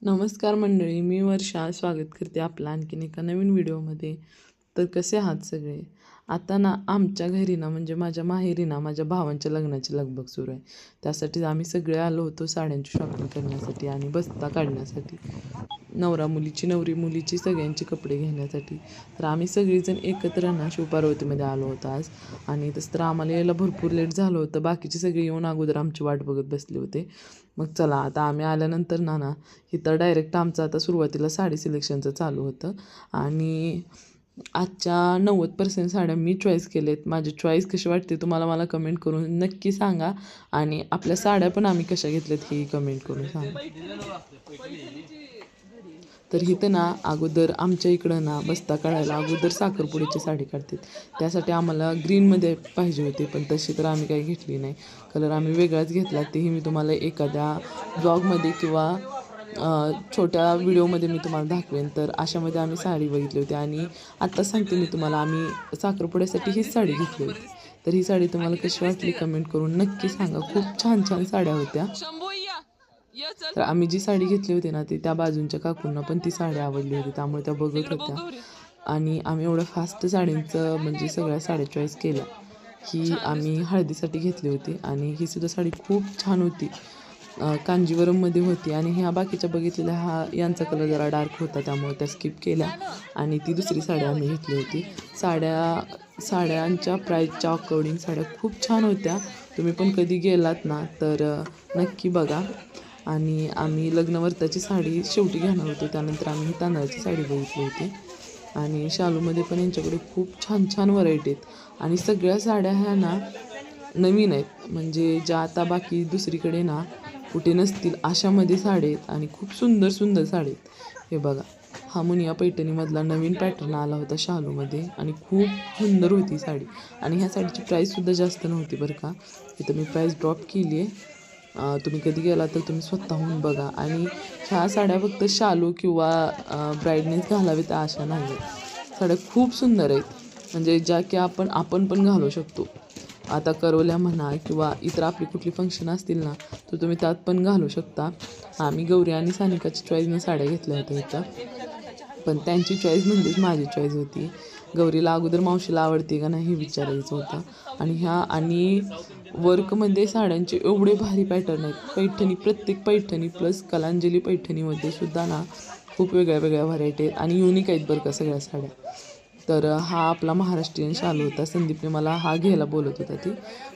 नमस्कार मंडळी, मी वर्षा स्वागत करते आपलं आणखीन एका नवीन व्हिडिओमध्ये. तर कसे आहात सगळे? आता ना आमच्या घरी ना म्हणजे माझ्या माहेरी ना माझ्या भावांच्या लग्नाची लगबग सुरू आहे. त्यासाठी आम्ही सगळे आलो होतो साड्यांची शॉपिंग करण्यासाठी आणि बस्ता काढण्यासाठी. नवरा मुलीची, नवरी मुलीची सगळ्यांचे कपडे घेण्यासाठी. तर आम्ही सगळीजण एकत्र ना शिवपार्वतीमध्ये आलो होतो आज. आणि तसं तर आम्हाला यायला भरपूर लेट झालं होतं. बाकीचे सगळे येऊन अगोदर आमची वाट बघत बसले होते. मग चला आता आम्ही आल्यानंतर ना इथं डायरेक्ट आमचं आता सुरुवातीला साडी सिलेक्शनचं चालू होतं. आणि आजच्या 90% साड्या मी चॉईस केलेत. माझी चॉईस कशी वाटते तुम्हाला मला कमेंट करून नक्की सांगा. आणि आपल्या साड्या पण आम्ही कशा घेतल्यात हे कमेंट करून सांगा. तर इथं ना अगोदर आमच्या इकडं ना बस्ता काढायला अगोदर साखरपुड्याची साडी काढतात. त्यासाठी आम्हाला ग्रीनमध्ये पाहिजे होती, पण तशी तर आम्ही काही घेतली नाही. कलर आम्ही वेगळाच घेतला. तेही मी तुम्हाला एखाद्या ब्लॉगमध्ये किंवा छोट्या व्हिडिओमध्ये मी तुम्हाला दाखवेन. तर अशामध्ये आम्ही साडी बघितली होती. आणि आत्ता सांगते मी तुम्हाला, आम्ही साखरपुड्यासाठी हीच साडी घेतली होती. तर ही साडी तुम्हाला कशी वाटली कमेंट करून नक्की सांगा. खूप छान छान साड्या होत्या. तर आम्ही जी साडी घेतली होती ना ती त्या बाजूंच्या काकूंना पण ती साडी आवडली होती, त्यामुळे त्या बघत होत्या. आणि आम्ही एवढं फास्ट साडींचं म्हणजे सगळ्या साड्या चॉईस केल्या. ही आम्ही हळदीसाठी घेतली होती आणि ही सुद्धा साडी खूप छान होती. कांजीवरममध्ये होती. आणि ह्या बाकीच्या बघितलेल्या यांचा कलर जरा डार्क होता, त्यामुळे त्या स्किप केल्या. आणि ती दुसरी साडी आम्ही घेतली होती. साड्यांच्या प्राईजच्या अकॉर्डिंग साड्या खूप छान होत्या. तुम्ही पण कधी गेलात ना तर नक्की बघा. आणि आम्ही लग्नवर्ताची साडी शेवटी घेणार होतो. त्यानंतर आम्ही ही तांदळाची साडी बघितली होती. आणि शालूमध्ये पण यांच्याकडे खूप छान छान व्हरायटी आहेत. आणि सगळ्या साड्या ह्या ना नवीन आहेत, म्हणजे ज्या आता बाकी दुसरीकडे ना कुठे नसतील अशामध्ये साडी आहेत. आणि खूप सुंदर सुंदर साडी आहेत. हे बघा, हा मुनिया पैठणीमधला नवीन पॅटर्न आला होता शालूमध्ये आणि खूप सुंदर होती साडी. आणि ह्या साडीची प्राईससुद्धा जास्त नव्हती बरं का. इथं मी प्राईस ड्रॉप केली आहे. तुम्ही कधी गेला तर तुम्ही स्वतःहून बघा. आणि ह्या साड्या फक्त शालू किंवा ब्राईडनेच घालावेत अशा नाही आहेत. साड्या खूप सुंदर आहेत, म्हणजे ज्या की आपण पण घालू शकतो. आता करवल्या म्हणा किंवा इतर आपली कुठली फंक्शन असतील ना तर तुम्ही त्यात पण घालू शकता. आम्ही गौरी आणि सानिकाची चॉईसने साड्या घेतल्या होत्या इथं, पण त्यांची चॉईस म्हणजेच माझी चॉईस होती. गौरीला अगोदर मावशीला आवडते का नाही हे विचारायचं होतं. आणि वर्कमध्ये साड्यांचे एवढे भारी पॅटर्न आहेत. पैठणी, प्रत्येक पैठणी प्लस कलांजली पैठणीमध्ये सुद्धा ना खूप वेगळ्या वेगळ्या व्हरायटी आहेत आणि युनिक आहेत बरं का सगळ्या साड्या. तर हा आपला महाराष्ट्रीयन शालू होता. संदीपने मला हा घ्यायला बोलत होता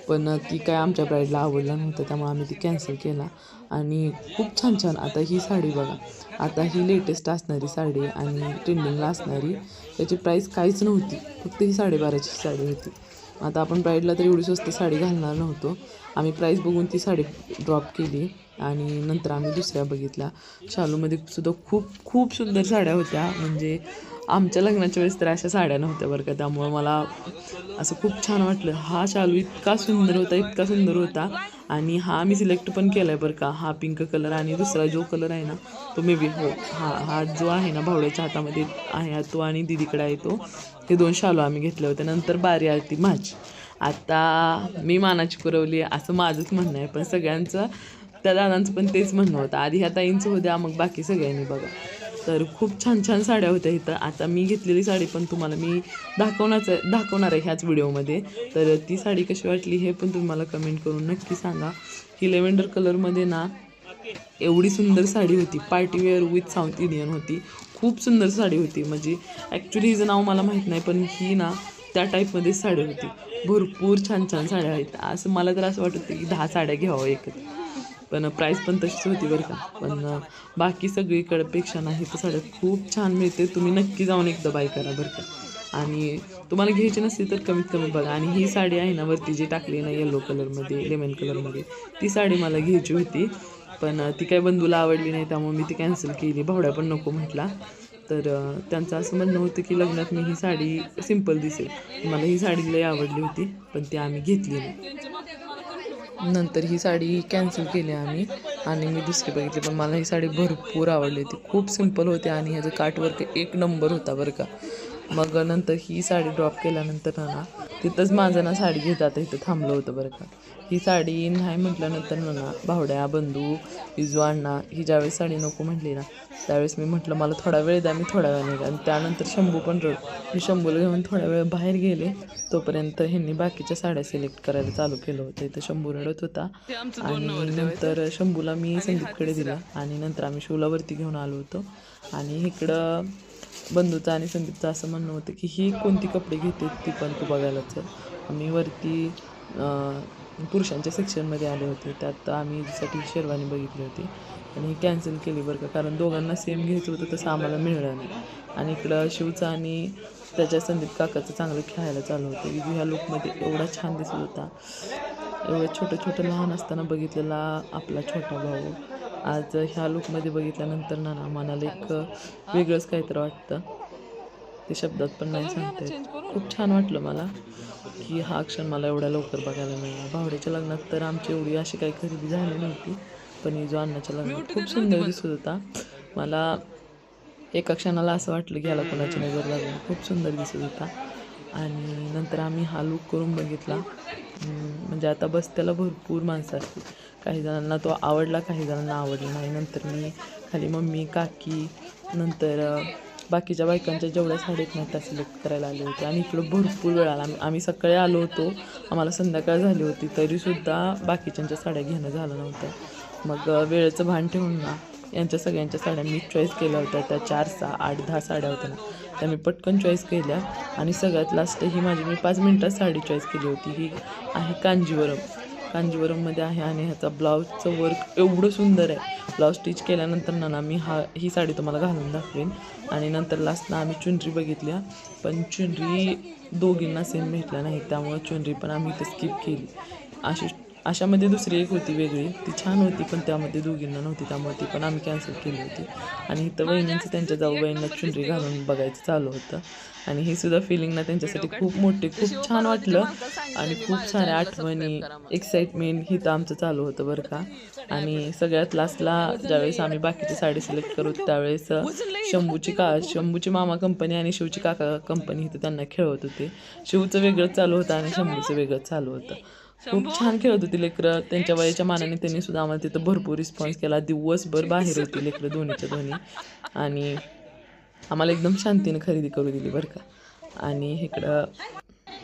पण ती काय आमच्या ब्राईडला आवडला नव्हतं, त्यामुळे आम्ही ती कॅन्सल केला. आणि खूप छान छान. आता ही साडी बघा, आता ही लेटेस्ट असणारी साडी आणि ट्रेंडिंगला असणारी. त्याची प्राईस काहीच नव्हती, फक्त ही 12,500ची साडी होती. आता आपण ब्राईडला तर एवढी स्वस्त साडी घालणार नव्हतो. आम्ही प्राईस बघून ती साडी ड्रॉप केली. आणि नंतर आम्ही दुसऱ्या बघितल्या. शालूमध्ये सुद्धा खूप खूप सुंदर साड्या होत्या. म्हणजे आमच्या लग्नाच्या वेळेस तर अशा साड्या नव्हत्या बरं का, त्यामुळं मला असं खूप छान वाटलं. हा शालू इतका सुंदर होता, इतका सुंदर होता. आणि हा मी सिलेक्ट पण केला आहे बरं का. हा पिंक कलर आणि दुसरा जो कलर आहे ना तो मे बी हा जो आहे ना भावड्याच्या हातामध्ये आहे तो आणि दीदीकडे आहे तो. हे 2 शालू आम्ही घेतले होते. नंतर बारी आली माझी. आता मी मानाची पुरवली असं माझंच म्हणणं आहे, पण सगळ्यांचं त्या दादांचं पण तेच म्हणणं होतं. आधी ह्या ताईंचं होत्या, मग बाकी सगळ्यांनी बघा. तर खूप छान छान साड्या होत्या इथं. आता मी घेतलेली साडी पण तुम्हाला मी दाखवणार आहे ह्याच व्हिडिओमध्ये. तर ती साडी कशी वाटली हे पण तुम्ही मला कमेंट करून नक्की सांगा. ही लेव्हेंडर कलरमध्ये ना एवढी सुंदर साडी होती. पार्टीवेअर विथ साऊथ इंडियन होती. खूप सुंदर साडी होती. म्हणजे ॲक्च्युली हिचं नाव मला माहीत नाही, पण ही ना त्या टाईपमध्येच साडी होती. भरपूर छान छान साड्या आहेत. असं मला तर असं वाटत होतं की 10 साड्या घ्यावं एकत्र, पण प्राईस पण तशीच होती बरं का. पण बाकी सगळीकडेपेक्षा नाही तर साड्या खूप छान मिळते. तुम्ही नक्की जाऊन एकदा बाय करा बरं का. आणि तुम्हाला घ्यायची नसली तर कमीत कमी बघा. आणि ही साडी आहे ना वरती जी टाकली ना येलो कलरमध्ये, लेमन कलरमध्ये, ती साडी मला घ्यायची होती, पण ती काय बंधूला आवडली नाही, त्यामुळे मी ती कॅन्सल केली. भावड्या पण नको म्हटला. तर त्यांचं असं म्हणणं होतं की लग्नात मी ही साडी सिम्पल दिसेल. मला ही साडी लई आवडली होती, पण ती आम्ही घेतली नाही. नंतर ही साडी कॅन्सल केली आम्ही आणि मी दुसरी बघितली. पण मला ही साडी भरपूर आवडली होती. खूप सिंपल होती आणि ह्याचं काठवर्क एक नंबर होता बरं का. मग नंतर ही साडी ड्रॉप केल्यानंतर ना तिथंच माझं ना साडी घेत आता इथं थांबलं होतं बरं का. ही साडी नाही म्हटल्यानंतर ना भावड्या, बंधू, इजू अण्णा ही ज्यावेळेस साडी नको म्हटली ना त्यावेळेस मी म्हटलं मला थोडा वेळ द्या, मी थोड्या वेळाने आणि त्यानंतर शंभू पण रड मी शंभूला घेऊन थोड्या वेळ बाहेर गेले. तोपर्यंत ह्यांनी बाकीच्या साड्या सिलेक्ट करायला चालू केलं होतं. इथं शंभू रडत होता आणि नंतर शंभूला मी संदीपकडे दिला आणि नंतर आम्ही शिवलावरती घेऊन आलो होतो. आणि इकडं बंधूचं आणि संदीपचं असं म्हणणं होतं की ही कोणती कपडे घेते ती पण तू बघायला चल. आम्ही वरती पुरुषांच्या सेक्शनमध्ये आले होते. त्यात आम्ही साठी शेरवानी बघितली होती आणि ही कॅन्सल केली बरं का, कारण दोघांना सेम घ्यायचं होतं तसं आम्हाला मिळलं नाही. आणि इकडं शिवचं आणि त्याच्या संदीप काकाचं चांगलं खेळायला चालू होतं. विजू ह्या लुकमध्ये एवढा छान दिसत होता. एवढं छोटं छोटं लहान असताना बघितलेला आपला छोटा भाऊ आज ह्या लुकमध्ये बघितल्यानंतर ना मनाला एक वेगळंच काहीतरी वाटतं. ते शब्दात पण नाही सांगता येत. खूप छान वाटलं मला की हा क्षण मला एवढ्या लवकर बघायला मिळाला. भावड्याच्या लग्नात तर आमची एवढी अशी काही खरेदी झाली नव्हती, पण ही जो अण्णाच्या लग्नात खूप सुंदर दिसत होता. मला एका क्षणाला असं वाटलं की ह्याला कोणाची नजर लागली. खूप सुंदर दिसत होता. आणि नंतर आम्ही हा लूक करून बघितला. म्हणजे आता बस्त्याला भरपूर माणसं असतील. काही जणांना तो आवडला, काही जणांना आवडला नाही. नंतर मी खाली मम्मी, काकी, नंतर बाकीच्या बायकांच्या जेवढ्या साड्या आहेत ना त्या सिलेक्ट करायला आले होते. आणि इकडं भरपूर वेळ आला. आम्ही सकाळी आलो होतो, आम्हाला संध्याकाळ झाली होती, तरीसुद्धा बाकीच्यांच्या साड्या घेणं झालं नव्हतं. मग वेळेचं भान ठेवून ना यांच्या सगळ्यांच्या साड्या मी चॉईस केल्या होत्या. त्या 4, 6, 8, 10 साड्या होत्या ना त्या मी पटकन चॉईस केल्या. आणि सगळ्यात लास्ट ही मी 5 मिनटात साडी चॉईस केली होती. ही आहे कांजीवरममध्ये आहे आणि ह्याचा ब्लाऊजचं वर्क एवढं सुंदर आहे. ब्लाऊज स्टिच केल्यानंतर ना मी ही साडी तुम्हाला घालून दाखवेन. आणि नंतर लास्टला आम्ही चुनरी बघितल्या, पण चुनरी दोघींना सेम भेटल्या नाही, त्यामुळे चुनरी पण आम्ही इथं स्किप केली. अशामध्ये दुसरी एक होती वेगळी, ती छान होती पण त्यामध्ये दोघींना नव्हती, त्यामुळे ती पण आम्ही कॅन्सल केली होती. आणि इथं वहिनींचं त्यांच्या जाऊबाईंना चुनरी घालून बघायचं चालू होतं. आणि ही सुद्धा फिलिंग ना त्यांच्यासाठी खूप मोठी, खूप छान वाटलं. आणि खूप साऱ्या आठवणी, एक्साइटमेंट ही तर आमचं चालू होतं बरं का. आणि सगळ्यात लास्टला ज्यावेळेस आम्ही बाकीची साडी सिलेक्ट करू त्यावेळेस शंभूची मामा कंपनी आणि शिवची काका कंपनी इथं त्यांना खेळवत होते. शिवचं वेगळंच चालू होतं आणि शंभूचं वेगळंच चालू होतं. खूप छान खेळत होती लेकरं. त्यांच्या वयाच्या मानाने त्यांनी सुद्धा आम्हाला तिथं भरपूर रिस्पॉन्स केला. दिवसभर बाहेर होती लेकरं दोन्ही. आणि आम्हाला एकदम शांतीनं खरेदी करू दिली बरं का. आणि इकडं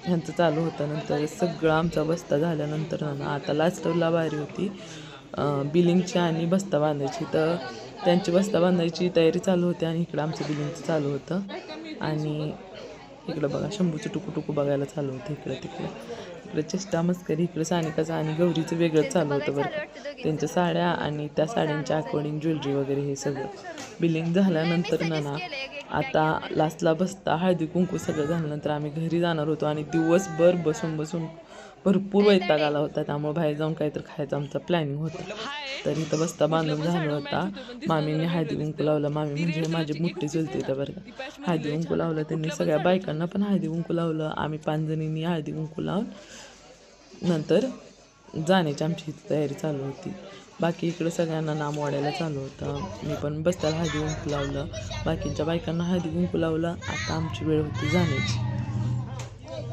ह्यांचं चालू होतं. नंतर सगळं आमचा बस्ता झाल्यानंतर ना आता लास्टला बारी होती बिलिंगची आणि बस्ता बांधायची. तर त्यांची बस्ता बांधायची तयारी चालू होती आणि इकडं आमचं बिलिंगचं चालू होतं. आणि इकडं बघा शंभूचं टुकू बघायला चालू होतं. इकडं चेष्टा मस्करी, इकडं सानिकाचं आणि गौरीचं वेगळंच चालू होतं बरं का. त्यांच्या साड्या आणि त्या साड्यांच्या अकॉर्डिंग ज्वेलरी वगैरे हे सगळं बिलिंग झाल्यानंतर ना आता लास्टला बसता हळदी कुंकू सगळं झाल्यानंतर आम्ही घरी जाणार होतो. आणि दिवसभर बसून भरपूर वैताग आला होता, त्यामुळे बाहेर जाऊन काहीतरी खायचं आमचं प्लॅनिंग होतं. तर इथं बस्ता बांधून झाला होता. मामीने हळदी कुंकू लावलं. मामी म्हणजे माझी मोठी चुलती होतं बरं का. हळदी कुंकू लावलं त्यांनी, सगळ्या बायकांना पण हळदी कुंकू लावलं. आम्ही 5 जणींनी हळदी कुंकू लावून नंतर जाण्याची आमची इथं तयारी चालू होती. बाकी इकडं सगळ्यांना नाम वाढायला चालू होतं. मी पण बस्त्याला हळदी कुंकू लावलं, बाकीच्या बायकांना हळदी कुंकू लावलं. आता आमची वेळ होती जाण्याची.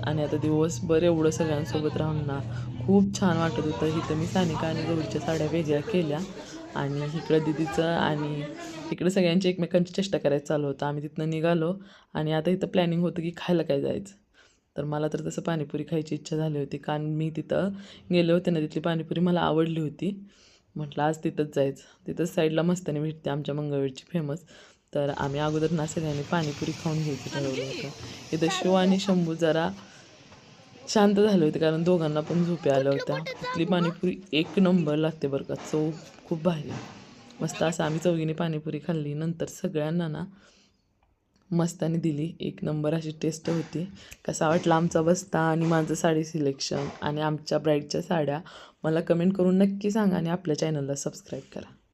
आणि आता दिवसभर एवढं सगळ्यांसोबत राहून ना खूप छान वाटत होतं. इथं मी सानिका आणि गौरीच्या साड्या वेगळ्या केल्या आणि इकडं दिदीचं आणि इकडं सगळ्यांची एकमेकांची चेष्टा करायचं चालू होतं. आम्ही तिथनं निघालो आणि आता इथं प्लॅनिंग होतं की खायला काय जायचं. तर मला तर तसं पाणीपुरी खायची इच्छा झाली होती, कारण मी तिथं गेले होते ना, तिथली पाणीपुरी मला आवडली होती. म्हटलं आज तिथंच जायचं. तिथंच साईडला मस्तानी भेटते आमच्या मंगळवेरची फेमस. तर आम्ही अगोदर ना सगळ्यांनी पाणीपुरी खाऊन घ्यायचं ठरवलं होतं. इथं शिव आणि शंभू जरा शांत झाले होते, कारण दोघांना पण झोपे आल्या होत्या. तिथली पाणीपुरी 1 नंबर लागते बरं का, चव खूप भारी. मस्त असं आम्ही चौघीने पाणीपुरी खाल्ली. नंतर सगळ्यांना ना मस्तानी दिली. 1 नंबर अशी टेस्ट होती. कसा वाटला आमचा बस्ता आणि माझं साडी सिलेक्शन आणि आमच्या ब्राईडच्या साड्या मला कमेंट करून नक्की सांगा आणि आपल्या चॅनलला सबस्क्राईब करा.